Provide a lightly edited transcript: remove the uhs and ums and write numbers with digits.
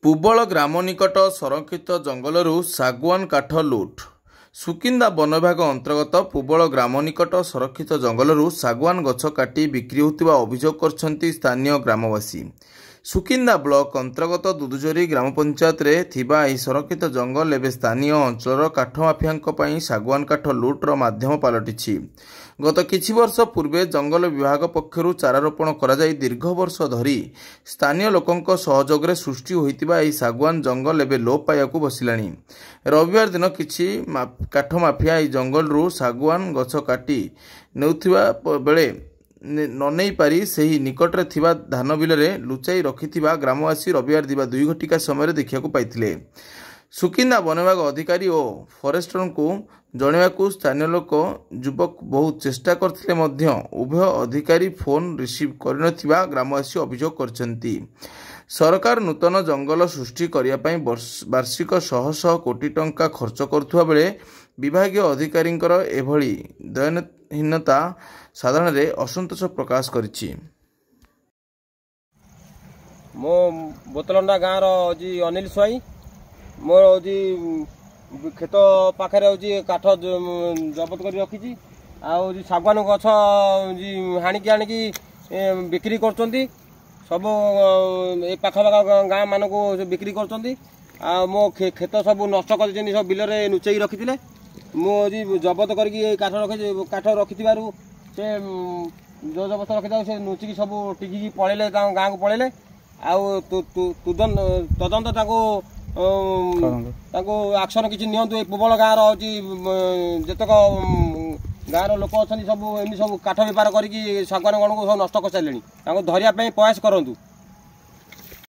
पुबल ग्राम निकट संरक्षित जंगलरू सागवान काठ लुट। सुकिंदा वन विभाग अंतर्गत पुबल ग्राम निकट संरक्षित जंगलरू सागवान गछ काटी बिक्री होतिबा अभियोग करछन्ती स्थानीय ग्रामवासी। सुकिंदा ब्लॉक अंतर्गत दुदुजोरी ग्राम पंचायत रे थिबा एही संरक्षित जंगल एवं स्थानीय अंचल काठ माफियांक पई सागवान काठ लुट्र माध्यम पलटिछि। गत किछि वर्ष पूर्वे जंगल विभाग पक्षरु चारारोपण कराई दीर्घ वर्ष धरी स्थानीय लोकंक सहयोगरे सृष्टि होइतिबा एही सागवान जंगल एवं लोप पाइबाकु बसिलाणी। रविवार दिन किछि काठ माफिया एही जंगलरू सागवान गछ काटी नेउथिबा बेले ननै पारी सही निकटरे थिबा धान बिलरे लुचाई रखिथिबा ग्रामवासी रविवार दिवा 2 घटिका समय देखियाकु पाइथिले। सुकिंदा वन विभाग अधिकारी और फरेस्टर को जणवाकू स्थानीय लोक युवक बहुत चेष्टा करथिले मध्य उभय अधिकारी फोन रिसीव करनथिबा ग्रामवासी अभियोग करछन्ती। सरकार नूतन जंगल सृष्टि करिया पई वार्षिक 100 कोटी टंका खर्च करथुवा बेले विभागीय अधिकारींकर एभली दयनहीनता साधारण रे असंतोष प्रकाश करिछि। मो बोतलंडा गाँव री अनिल स्वाई मोर खेत पाखे काठ जबत कर रखी सागवान गछ हाणिकी आणिकी बिक्री कर सब पाखपाख गाँ मानक बिक्री कर मो खेत सब नष्ट कर सब बिलरे नुचई रखी मुझे जबत करके काठ रखि से जो जबत रखी से नुचिकी सब टिकी पलैले गाँव को पलैले तदंत एक्शन किसी नि पुबल गाँव जितक गाँव लोक अच्छा सब एम सब काठ बेपार करके सागवान गण को सब नष्ट कर सारे धरिया प्रयास करूँ।